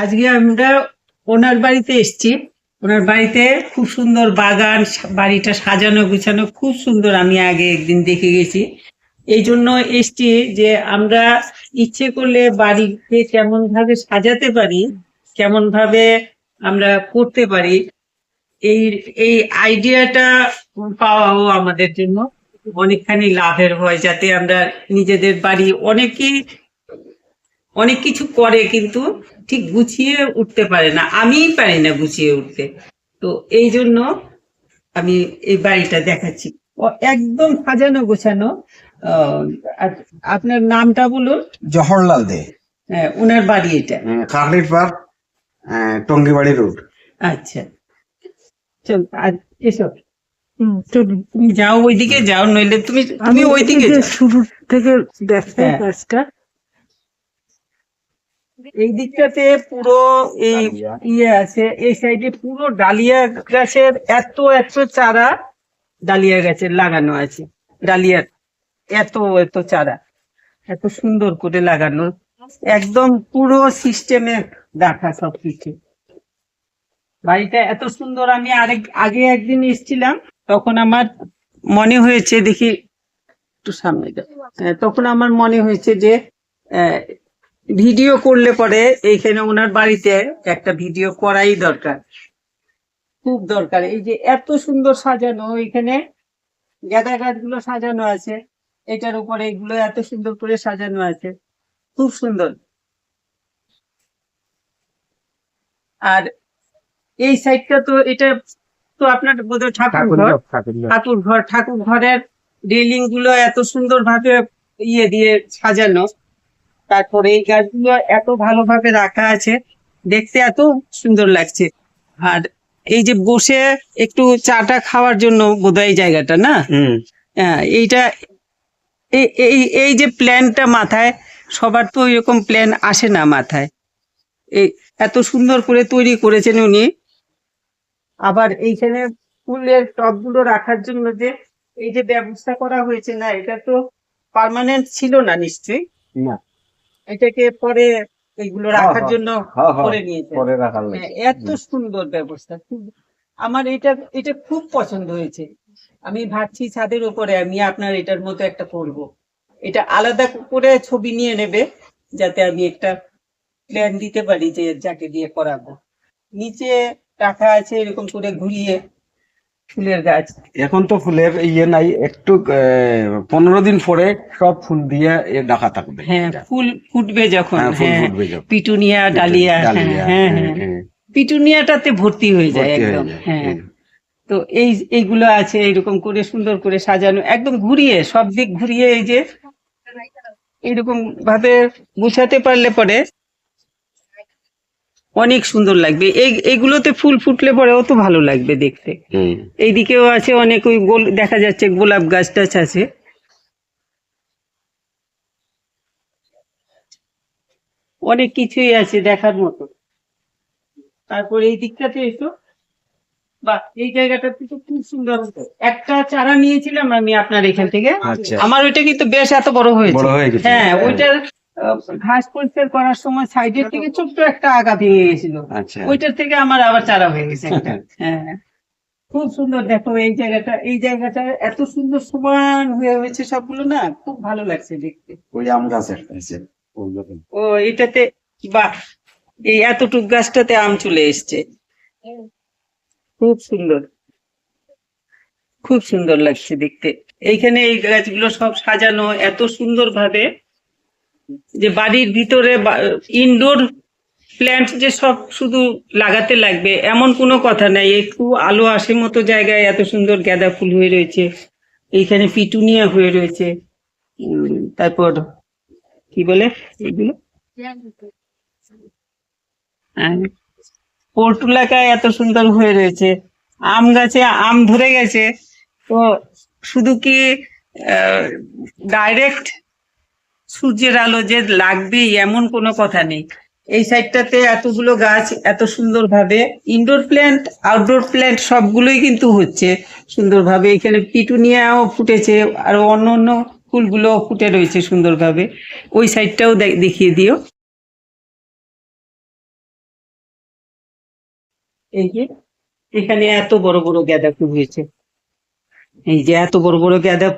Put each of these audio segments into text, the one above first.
আজকে আমরা ওনার বাড়িতে এসেছি। ওনার বাড়িতে খুব সুন্দর বাগান, বাড়িটা সাজানো গুছানো খুব সুন্দর। আমি আগে একদিন দেখে গেছি, এই জন্য এসছি যে আমরা ইচ্ছে করলে বাড়িতে কেমন ভাবে সাজাতে পারি, কেমন ভাবে আমরা করতে পারি, এই এই আইডিয়াটা পাওয়াও আমাদের জন্য অনেকখানি লাভের হয়। যাতে আমরা নিজেদের বাড়ি, অনেকেই অনেক কিছু করে কিন্তু ঠিক গুছিয়ে উঠতে পারে না, আমিই পারি না গুছিয়ে উঠতে। তো এই জন্য আমি এই বাড়িটা দেখাচ্ছি, একদম সাজানো গোছানো। আর আপনার নামটা বলুন। জওহরলাল দে। হ্যাঁ, ওনার বাড়ি এটা কাকড়ির পাড়, টঙ্গিবাড়ি রোড। আচ্ছা, চল আর এসো। তুমি যাও, ওইদিকে যাও, নইলে তুমি তুমি ওইদিকে যাও। শুরু থেকে দেখো হ্যাঁ। কাজটা। এই দিকটাতে পুরো এই ইয়ে আছে, এই সাইডে পুরো ডালিয়া গাছের এত এত চারা ডালিয়া গাছের লাগানো আছে। ডালিয়ার এত এত চারা, এত সুন্দর করে লাগানো, একদম পুরো সিস্টেমে রাখা সবকিছু। বাড়িটা এত সুন্দর। আমি আগে একদিন এসেছিলাম, তখন আমার মনে হয়েছে, দেখি একটু সামনে যাও। তখন আমার মনে হয়েছে যে ভিডিও করলে পরে এইখানে ওনার বাড়িতে একটা ভিডিও করাই দরকার, খুব দরকার। এই যে এত সুন্দর সাজানো, এখানে গাঁদা গাছগুলো সাজানো আছে, এটার উপরে এগুলো এত সুন্দর করে সাজানো আছে, খুব সুন্দর। আর এই সাইডটা তো, এটা তো আপনার বোধহয় ঠাকুর ঘরের রেলিং গুলো এত সুন্দর ভাবে ইয়ে দিয়ে সাজানো। তারপরে এই গাছগুলো এত ভালোভাবে রাখা আছে, দেখতে এত সুন্দর লাগছে। আর এই যে বসে একটু চাটা খাওয়ার জন্য বোধহয় এই জায়গাটা না। হ্যাঁ, এইটা এই এই এই যে প্ল্যানটা মাথায়, সবার তো এরকম প্ল্যান আসে না মাথায়। এই এত সুন্দর করে তৈরি করেছেন উনি। আবার এইখানে ফুলের টবগুলো রাখার জন্য যে এই যে ব্যবস্থা করা হয়েছে, না এটা তো পার্মানেন্ট ছিল না নিশ্চয়ই, না, এটাকে পরে এইগুলো রাখার জন্য করে নিয়েছে। এত সুন্দর ব্যবস্থা, আমার এটা এটা খুব পছন্দ হয়েছে। আমি ভাবছি ছাদের উপরে আমি আপনার এটার মতো একটা করব। এটা আলাদা করে ছবি নিয়ে নেবে, যাতে আমি একটা প্ল্যান দিতে পারি যে যাকে দিয়ে করাবো। নিচে রাখা আছে এরকম করে ঘুরিয়ে ফুলের গাছ। এখন তো ফুলের ইয়ে নাই, একটু 15 দিন পরে সব ফুল দিয়ে ঢাকা থাকবে। হ্যাঁ, ফুল ফুটবে যখন। ফুল হ্যাঁ, ফুটবে যখন। Petunia, dahlia. হ্যাঁ হ্যাঁ, পিটুনিয়াটাতে ভর্তি হয়ে যায় একদম। হ্যাঁ, তো এইগুলো আছে এরকম করে সুন্দর করে সাজানো, একদম ঘুরিয়ে, সব দিক ঘুরিয়ে এই যে এরকম ভাবে গুছাতে পারলে পরে অনেক সুন্দর লাগবে। এইগুলোতে ফুল ফুটলে পরেও তো ভালো লাগবে দেখতে। এইদিকেও আছে অনেক, ওই দেখা যাচ্ছে গোলাপ গাছ টাছ আছে। অনেক কিছুই আছে দেখার মতো। তারপরে এই দিকটাতে এসো, বাহ, এই জায়গাটাতে তো খুব সুন্দর। একটা চারা নিয়েছিলাম আমি আপনার এখান থেকে। আমার ওইটা কিন্তু বেশ এত বড় হয়েছে। হ্যাঁ, ওইটার ঘাস পরিষ্কার করার সময় সাইডের থেকে ছোট্ট একটা আগা ভেঙে গেছিল, ওইটার থেকে আমার আবার চারা হয়ে গেছে একটা। হ্যাঁ, খুব সুন্দর। দেখো এই জায়গাটা এত সুন্দর সমান হয়ে হয়েছে সবগুলো, না খুব ভালো লাগছে দেখতে। ওই আম গাছ একটা আছে, ও এটাতে, বাহ, এই এতটুক গাছটাতে আম চলে এসছে, খুব সুন্দর, খুব সুন্দর লাগছে দেখতে। এইখানে এই গাছগুলো সব সাজানো এত সুন্দর ভাবে, যে বাড়ির ভিতরে ইনডোর প্ল্যান্ট যে সব শুধু লাগাতে লাগবে এমন কোনো কথা নাই। একটু আলো আসে মতো জায়গায় এত সুন্দর গাঁদা ফুল হয়ে রয়েছে, এইখানে পিটুনিয়া হয়ে রয়েছে। তারপর কি বলে এগুলো, পর্তুলাকায় এত সুন্দর হয়ে রয়েছে। আম গাছে আম ধরে গেছে। তো শুধু কি ডাইরেক্ট সূর্যের আলো যে লাগবেই এমন কোনো কথা নেই। এই সাইডটাতে এতগুলো গাছ এত সুন্দর ভাবে, ইনডোর প্ল্যান্ট আউটডোর প্ল্যান্ট সবগুলোই কিন্তু হচ্ছে সুন্দরভাবে। এখানে পিটুনিয়াও ফুটেছে, আর অন্য অন্য ফুলগুলো ফুটে রয়েছে সুন্দরভাবে। ওই সাইডটাও দেখিয়ে দিও। এই যে এখানে এত বড় বড় গাঁদা ফুল হয়েছে, এই যে এত বড় বড় গাঁদা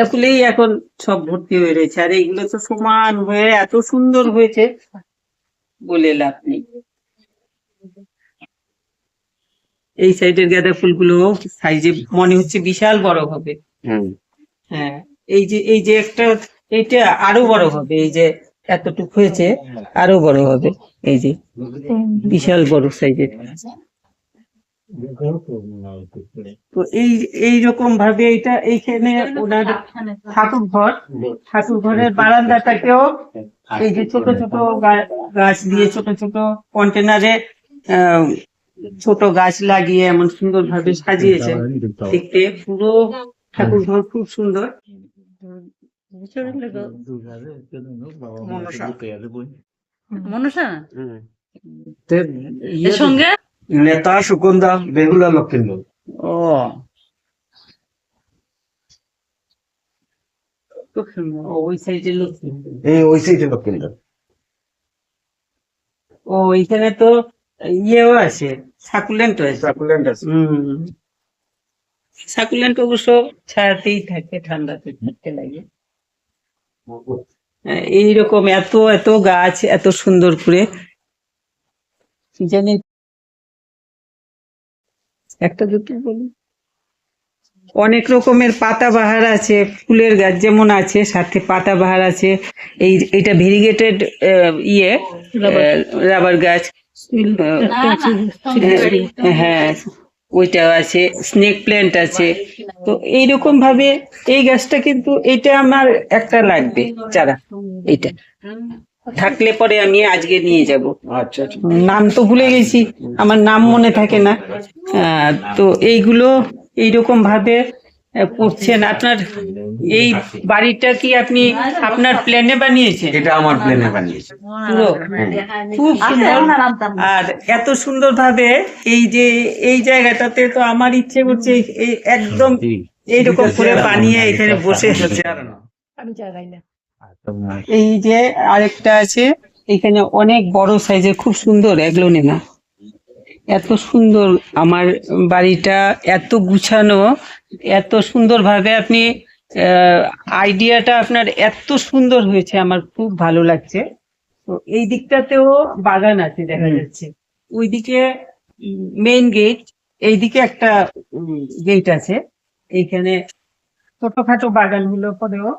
ফুলেই এখন সব ভর্তি হয়ে রয়েছে। আর এইগুলো তো সমান হয়ে এত সুন্দর হয়েছে, বলে লাভ নেই। এই সাইডের গাঁদা ফুলগুলো সাইজে মনে হচ্ছে বিশাল বড় হবে। হ্যাঁ, এই যে একটা, এইটা আরো বড় হবে। এই যে এতটুকু হয়েছে, আরো বড় হবে। এই যে বিশাল বড় সাইজের। তো এইরকম ভাবে এটা এইখানে ওনার ঠাকুর ঘরের বারান্দাটাকেও এই যে ছোট ছোট গাছ দিয়ে, ছোট ছোট কন্টেনারে ছোট গাছ লাগিয়ে এমন সুন্দর ভাবে সাজিয়েছে। দেখতে পুরো ঠাকুর ঘর খুব সুন্দর। মনসা এর সঙ্গে নেতা সুকন্দা বেহুলা লক্ষ্মীন্দর। ও খুব সুন্দর। ওই সাইডে লক্ষ্মী, ওই সাইডে লক্ষ্মীন্দর। ও এখানে তো ইয়েও আছে, সাকুলেন্ট আছে। সাকুলেন্ট আছে। সাকুলেন্ট অবশ্য ছায়াতেই থাকে, ঠান্ডাতে থাকতে লাগে। এইরকম এত এত গাছ এত সুন্দর করে, কি জানি একটা দুটো বলি, অনেক রকমের পাতাবাহার আছে। ফুলের গাছ যেমন আছে, সাথে পাতাবাহার আছে। এইটা ভেরিগেটেড রাবার গাছ। হ্যাঁ, ওইটাও আছে। স্নেক প্ল্যান্ট আছে। তো এইরকম ভাবে এই গাছটা কিন্তু, এটা আমার একটা লাগবে চারা। এইটা থাকলে পরে আমি আজকে নিয়ে যাব। আচ্ছা আচ্ছা। নাম তো ভুলে গেছি, আমার নাম মনে থাকে না। তো এইগুলো এইরকম ভাবে করছেন। আপনার এই বাড়িটা কি আপনি আপনার প্ল্যানে বানিয়েছেন? এটা আমার প্লেনে বানিয়েছে। পুরো খুব সুন্দর। আর এত সুন্দর ভাবে এই জায়গাটাতে তো আমার ইচ্ছে করছে এই একদম এইরকম করে বানিয়ে এখানে বসে। এই যে আরেকটা আছে, এখানে অনেক বড় সাইজের, খুব সুন্দর এগ্লোনেমা। এত সুন্দর আমার বাড়িটা, এত গুছানো, এত সুন্দর ভাবে আপনি আইডিয়াটা আপনার এত সুন্দর হয়েছে, আমার খুব ভালো লাগছে। তো এই দিকটাতেও বাগান আছে দেখা যাচ্ছে। ওইদিকে মেইন গেট, এইদিকে একটা গেট আছে। এইখানে ছোটখাটো বাগান গুলো পরেও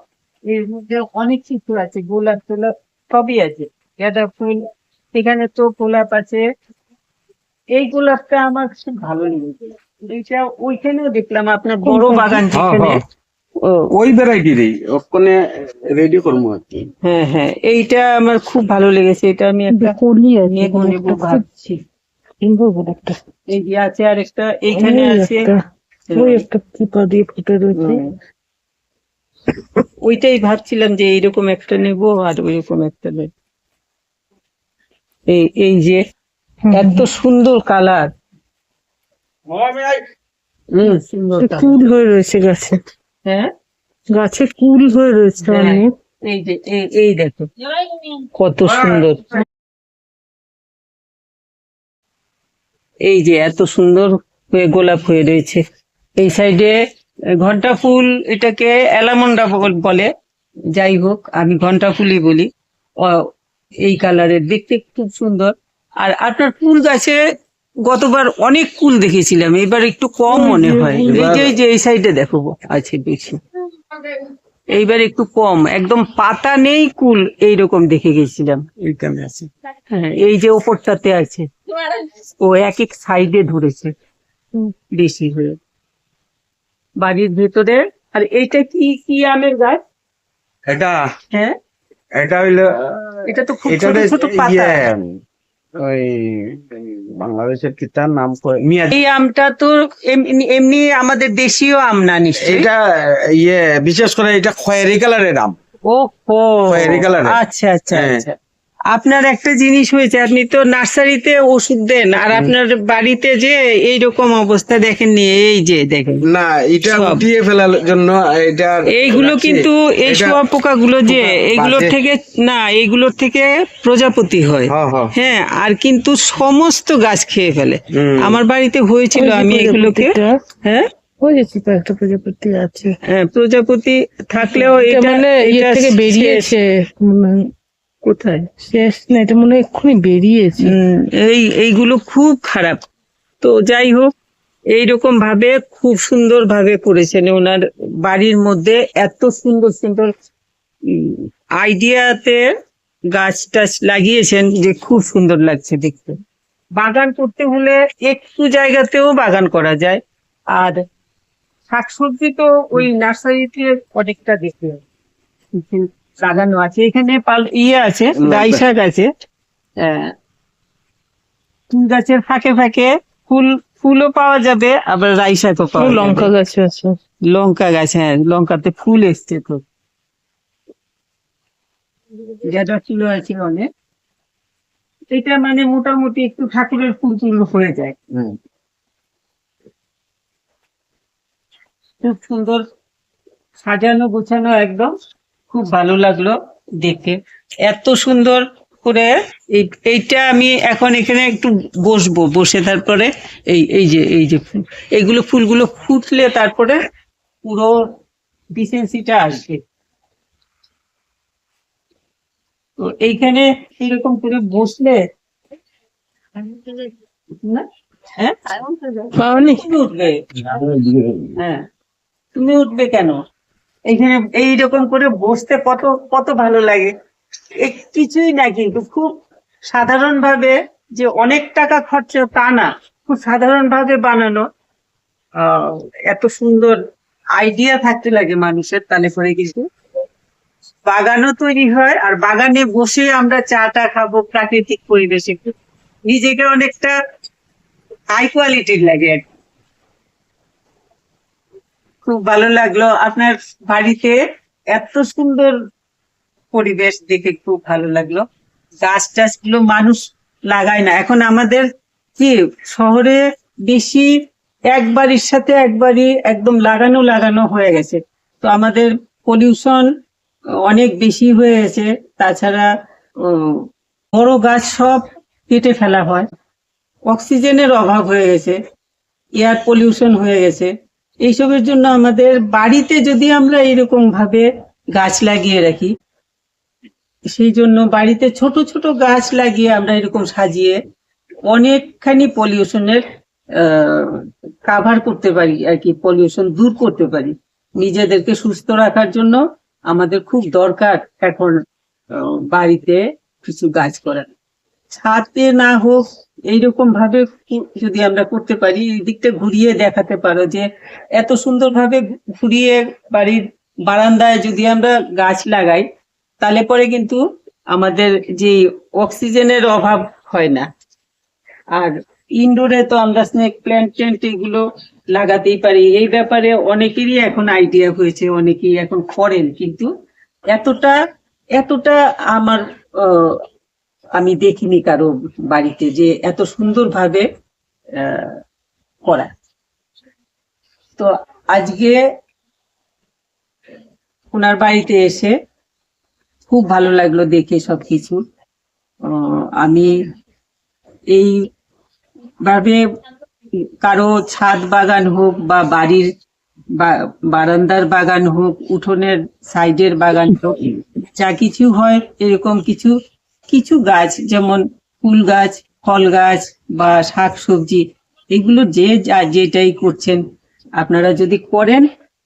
এর মধ্যে অনেক কিছু আছে, গোলাপ টোলাপ সবই আছে, গাঁদা ফুল। এখানে তো গোলাপ আছে। এই গোলাপটা আমার খুব ভালো লেগেছে। এইটা ওইখানেও দেখলাম আপনার বড় বাগান যেখানে। ওই ভ্যারাইটিরই ওখানে রেডি করবো আর কি। হ্যাঁ হ্যাঁ, এইটা আমার খুব ভালো লেগেছে। এটা আমি একটা নেবো নেবো ভাবছি। এই যে আছে আর একটা, এইখানে আছে। ওই একটা ফুটা দিয়ে ফুটে রয়েছে। ওইটাই ভাবছিলাম যে এইরকম একটা নেব আর ওইরকম একটা নেব। এই যে এত সুন্দর কালার, সুন্দর colour। কুল হয়ে রয়েছে গাছে, হ্যাঁ গাছে কুল হয়ে রয়েছে অনেক। এই যে এই দেখো কত সুন্দর। এই যে এত সুন্দর হয়ে গোলাপ হয়ে রয়েছে। এই সাইডে ঘন্টা ফুল, এটাকে অ্যালামন্ডা বলে। যাই হোক, আমি ঘন্টা ফুলই বলি। এই কালারের, দেখতে খুব সুন্দর। আর আপনার ফুল গাছে গতবার অনেক কুল দেখেছিলাম, এবার একটু কম মনে হয়। এই যে এই সাইডে দেখো আছে বেশি, এইবার একটু কম, একদম পাতা নেই, কুল এইরকম দেখে গেছিলাম। এইখানে আছে, হ্যাঁ এই যে ওপরটাতে আছে, ও এক এক সাইডে ধরেছে বেশি হয়ে বাড়ির ভেতরে। আর এইটা কি কি আমের গাছ? এটা হ্যাঁ, এটা হইলো, এটা তো খুব এটা ছোট ছোট পাতা। ওই বাংলাদেশের কি তার নাম মিয়াজি। এই আমটা তো এমনি আমাদের দেশীয় আম না নিশ্চয়ই? এটা বিশেষ করে এটা খয়েরি কালারের আম। ও খয়েরি কালারের। আচ্ছা আচ্ছা হ্যাঁ। আচ্ছা। আপনার একটা জিনিস হয়েছে, আপনি তো নার্সারিতে ওষুধ দেন, আর আপনার বাড়িতে যে এইরকম অবস্থা দেখেননি, এই যে দেখেন না, এটা সব। উঠিয়ে ফেলার জন্য এটা এইগুলো রাখছি। কিন্তু এই এটা শুয়া পোকাগুলো যে এইগুলোর বাজে। থেকে না, এইগুলোর থেকে প্রজাপতি হয়। হ্যাঁ, হ্যাঁ। হ্যাঁ, আর কিন্তু সমস্ত গাছ খেয়ে ফেলে। হুম। আমার বাড়িতে হয়েছিল, ওই যে আমি এগুলোকে প্রজাপতিটা, হ্যাঁ ওই যে ছোট একটা প্রজাপতি আছে, হ্যাঁ, প্রজাপতি থাকলেও এটা এটা মানে ইয়ে এটা থেকে শেষ। বেরিয়েছে মনে হয়। কোথায়? শেষ না, এটা মনে হয় এক্ষুনি বেরিয়েছে। এইগুলো খুব খারাপ। তো যাই হোক, এইরকম ভাবে খুব সুন্দর ভাবে করেছেন ওনার বাড়ির মধ্যে, এত সুন্দর সুন্দর আইডিয়াতে গাছ টাছ লাগিয়েছেন যে খুব সুন্দর লাগছে দেখতে। বাগান করতে হলে একটু জায়গাতেও বাগান করা যায়, আর শাকসবজি তো ওই নার্সারিতে অনেকটা দেখতে হয়। লাগানো আছে এখানে, ইয়ে আছে, রাই শাক আছে, ফুল গাছের ফাঁকে ফাঁকে ফুলও পাওয়া যাবে, আবার রাই শাকও ও পাওয়া লঙ্কা যাবে। গাছ আছে। লঙ্কা গাছ, হ্যাঁ, লঙ্কাতে ফুল এসছে তো, গাঁদা ফুলও আছে অনেক। এটা মানে মোটামুটি একটু ঠাকুরের ফুল টুল হয়ে যায়। হুম। খুব সুন্দর সাজানো গোছানো, একদম খুব ভালো লাগলো দেখে। এত সুন্দর করে এইটা আমি এখন এখানে একটু বসবো, বসে তারপরে এই যে এইগুলো ফুলগুলো ফুটলে তারপরে পুরো ডিসেন্সিটা আসবে। তো এইখানে এরকম করে বসলে না, হ্যাঁ পাওনি? তুমি উঠবে, হ্যাঁ তুমি উঠবে কেন? এইখানে এইরকম করে বসতে কত কত ভালো লাগে। কিছুই না, কিন্তু খুব সাধারণ ভাবে, যে অনেক টাকা খরচা তা না, খুব সাধারণ ভাবে বানানো। আহ, এত সুন্দর আইডিয়া থাকতে লাগে মানুষের, তাহলে পরে কিন্তু বাগানও তৈরি হয়, আর বাগানে বসে আমরা চাটা খাবো প্রাকৃতিক পরিবেশে, নিজেকে অনেকটা হাই কোয়ালিটির লাগে আর কি। খুব ভালো লাগলো আপনার বাড়িতে, এত সুন্দর পরিবেশ দেখে খুব ভালো লাগলো। গাছ টাছ গুলো মানুষ লাগায় না এখন আমাদের, কি শহরে বেশি এক বাড়ির সাথে এক বাড়ি একদম লাগানো লাগানো হয়ে গেছে। তো আমাদের পলিউশন অনেক বেশি হয়ে গেছে। তাছাড়া বড় গাছ সব কেটে ফেলা হয়, অক্সিজেনের অভাব হয়ে গেছে, এয়ার পলিউশন হয়ে গেছে। এইসবের জন্য আমাদের বাড়িতে যদি আমরা এরকম ভাবে গাছ লাগিয়ে রাখি, সেই জন্য বাড়িতে ছোট ছোট গাছ লাগিয়ে আমরা এরকম সাজিয়ে অনেকখানি পলিউশনের কাভার করতে পারি আর কি, পলিউশন দূর করতে পারি। নিজেদেরকে সুস্থ রাখার জন্য আমাদের খুব দরকার এখন বাড়িতে কিছু গাছ করা। ছাদে না হোক, এইরকম ভাবে যদি আমরা করতে পারি, এই দিকটা ঘুরিয়ে দেখাতে পারো যে এত সুন্দর ভাবে ঘুরিয়ে বাড়ির বারান্দায় যদি আমরা গাছ লাগাই, তাহলে পরে কিন্তু আমাদের যে অক্সিজেনের অভাব হয় না। আর ইনডোরে তো আমরা স্নেক প্ল্যান্ট ট্যান্ট এগুলো লাগাতেই পারি। এই ব্যাপারে অনেকেরই এখন আইডিয়া হয়েছে, অনেকেই এখন করেন, কিন্তু এতটা এতটা আমার আমি দেখিনি কারো বাড়িতে যে এত সুন্দর ভাবে করা। তো আজকে ওনার বাড়িতে এসে খুব ভালো লাগলো দেখে সবকিছু। আমি এই ভাবে কারো ছাদ বাগান হোক বা বাড়ির বারান্দার বাগান হোক, উঠোনের সাইডের বাগান হোক, যা কিছু হয় এরকম কিছু কিছু গাছ, যেমন ফুল গাছ, ফল গাছ বা শাক সবজি, এগুলো যে যেটাই করছেন আপনারা যদি করেন,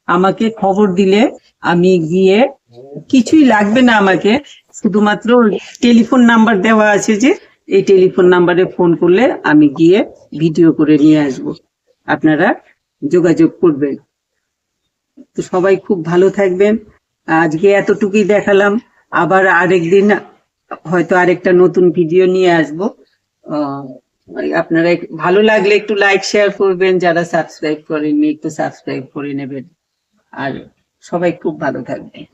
আমাকে খবর দিলে আমি গিয়ে, কিছুই লাগবে না আমাকে, শুধুমাত্র টেলিফোন নাম্বার দেওয়া আছে, যে এই টেলিফোন নাম্বারে ফোন করলে আমি গিয়ে ভিডিও করে নিয়ে আসব, আপনারা যোগাযোগ করবেন। তো সবাই খুব ভালো থাকবেন। আজকে এতটুকুই দেখালাম, আবার আরেকদিন হয়তো আরেকটা নতুন ভিডিও নিয়ে আসবো। আপনারা ভালো লাগলে একটু লাইক শেয়ার করবেন, যারা সাবস্ক্রাইব করেননি একটু সাবস্ক্রাইব করে নেবেন, আর সবাই খুব ভালো থাকবেন।